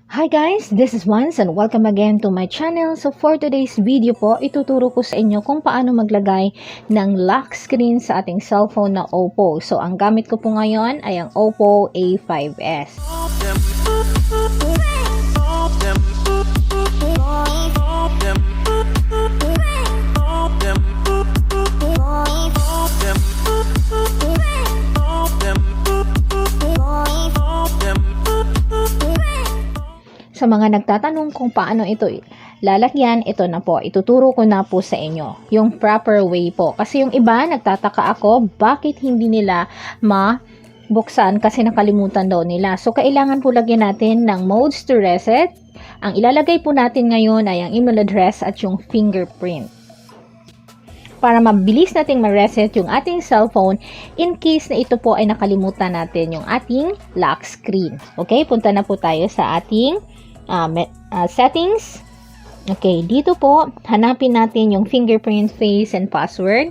Hi guys, this is Vanz and welcome again to my channel. So for today's video po, ituturo ko sa inyo kung paano maglagay ng lock screen sa ating cellphone na Oppo. So ang gamit ko po ngayon ay ang Oppo A5s. Sa mga nagtatanong kung paano ito lalagyan, ito na po. Ituturo ko na po sa inyo yung proper way po. Kasi yung iba, nagtataka ako, bakit hindi nila mabuksan kasi nakalimutan daw nila. So, kailangan po lagyan natin ng modes to reset. Ang ilalagay po natin ngayon ay ang email address at yung fingerprint. Para mabilis nating ma-reset yung ating cellphone in case na ito po ay nakalimutan natin yung ating lock screen. Okay, punta na po tayo sa ating settings. Okay, dito po, hanapin natin yung fingerprint, face, and password.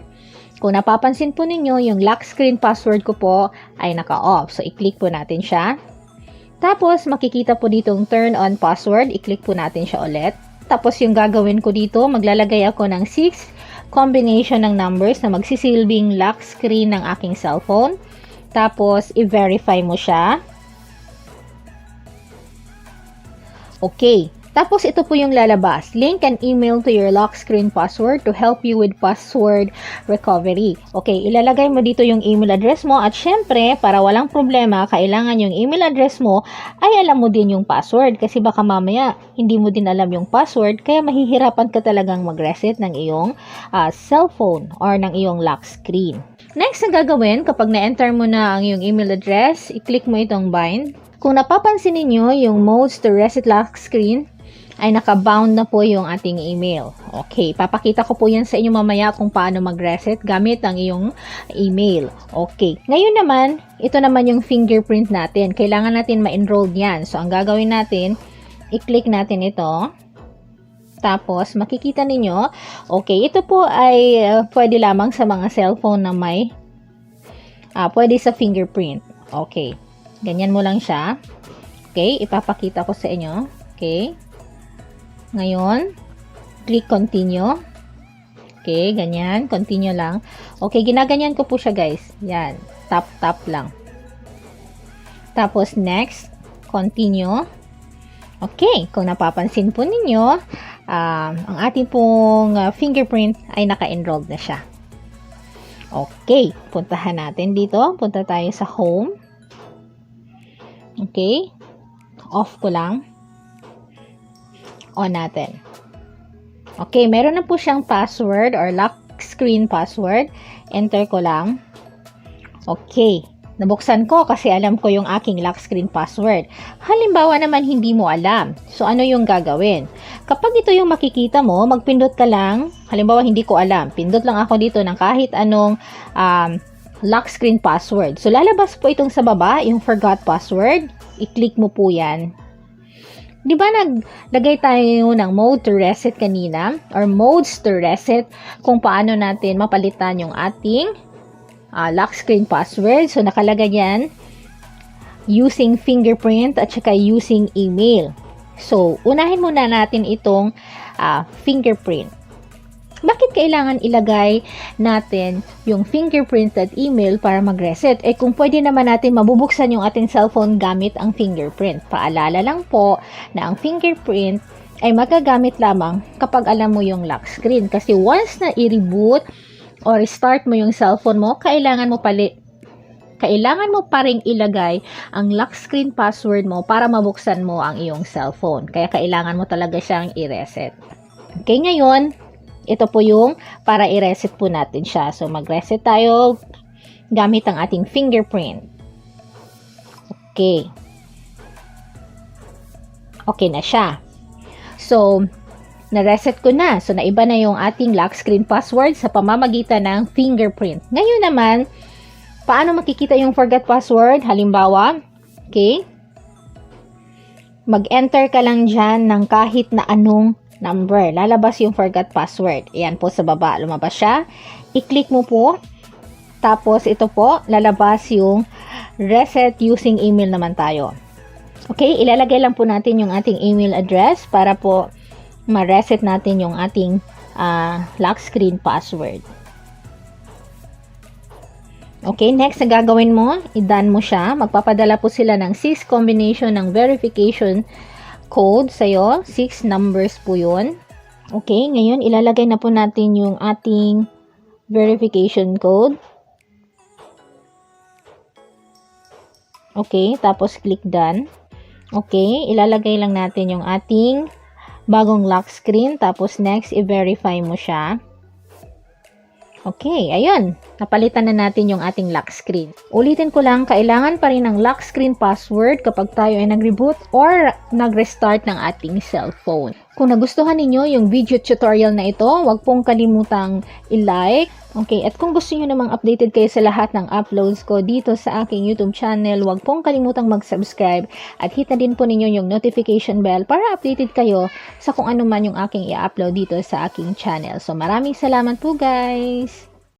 Kung napapansin po ninyo, yung lock screen password ko po ay naka-off. So, i-click po natin siya. Tapos, makikita po ditong turn on password. I-click po natin siya ulit. Tapos, yung gagawin ko dito, maglalagay ako ng 6 combination ng numbers na magsisilbing lock screen ng aking cellphone. Tapos, i-verify mo siya. Okay. Tapos, ito po yung lalabas. Link and email to your lock screen password to help you with password recovery. Okay, ilalagay mo dito yung email address mo at syempre, para walang problema, kailangan yung email address mo ay alam mo din yung password kasi baka mamaya hindi mo din alam yung password kaya mahihirapan ka talagang mag-reset ng iyong cellphone or ng iyong lock screen. Next na gagawin, kapag na-enter mo na ang iyong email address, i-click mo itong bind. Kung napapansin niyo yung modes to reset lock screen, ay naka-bound na po yung ating email. Okay, papakita ko po yan sa inyo mamaya kung paano mag-reset gamit ang iyong email. Okay, ngayon naman, ito naman yung fingerprint natin. Kailangan natin ma-enroll yan. So, ang gagawin natin, i-click natin ito. Tapos, makikita ninyo, okay, ito po ay pwede lamang sa mga cellphone na may, pwede sa fingerprint. Okay, ganyan mo lang siya. Okay, ipapakita ko sa inyo. Okay. Ngayon, click continue. Okay, ganyan. Continue lang. Okay, ginaganyan ko po siya guys. Yan. Tap lang. Tapos next, continue. Okay, kung napapansin po ninyo, ang ating pong fingerprint ay naka-enrolled na siya. Okay, puntahan natin dito. Punta tayo sa home. Okay, off ko lang. On natin. Okay, meron na po siyang password or lock screen password. Enter ko lang. Okay, nabuksan ko kasi alam ko yung aking lock screen password. Halimbawa naman hindi mo alam. So, ano yung gagawin? Kapag ito yung makikita mo, magpindot ka lang. Halimbawa, hindi ko alam. Pindot lang ako dito ng kahit anong lock screen password. So, lalabas po itong sa baba, yung forgot password. I-click mo po yan. Di ba naglagay tayo ng mode to reset kanina or modes to reset kung paano natin mapalitan yung ating lock screen password. So, nakalagay yan using fingerprint at saka using email. So, unahin muna natin itong fingerprint. Bakit kailangan ilagay natin yung fingerprint at email para mag-reset? Eh kung pwede naman natin mabubuksan yung ating cellphone gamit ang fingerprint. Paalala lang po na ang fingerprint ay magagamit lamang kapag alam mo yung lock screen. Kasi once na i-reboot or restart mo yung cellphone mo, kailangan mo pa ring ilagay ang lock screen password mo para mabuksan mo ang iyong cellphone. Kaya kailangan mo talaga siyang i-reset. Okay, ngayon, ito po yung para i-reset po natin siya. So, mag-reset tayo gamit ang ating fingerprint. Okay. Okay na siya. So, na-reset ko na. So, naiba na yung ating lock screen password sa pamamagitan ng fingerprint. Ngayon naman, paano makikita yung forgot password? Halimbawa, okay, mag-enter ka lang dyan ng kahit na anong number. Lalabas yung forgot password. Ayan po sa baba. Lumabas siya. I-click mo po. Tapos ito po, lalabas yung reset using email naman tayo. Okay, ilalagay lang po natin yung ating email address para po ma-reset natin yung ating lock screen password. Okay, next na gagawin mo, i-done mo siya. Magpapadala po sila ng 6 combination ng verification code sa'yo. 6 numbers po yun. Okay, ngayon ilalagay na po natin yung ating verification code. Okay, tapos click done. Okay, ilalagay lang natin yung ating bagong lock screen. Tapos next, i-verify mo siya. Okay, ayun. Napalitan na natin yung ating lock screen. Ulitin ko lang, kailangan pa rin ng lock screen password kapag tayo ay nag-reboot or nag-restart ng ating cellphone. Kung nagustuhan ninyo yung video tutorial na ito, huwag pong kalimutang i-like. Okay, at kung gusto niyo namang updated kayo sa lahat ng uploads ko dito sa aking YouTube channel, huwag pong kalimutang mag-subscribe at hit na din po ninyo yung notification bell para updated kayo sa kung ano man yung aking i-upload dito sa aking channel. So maraming salamat po guys!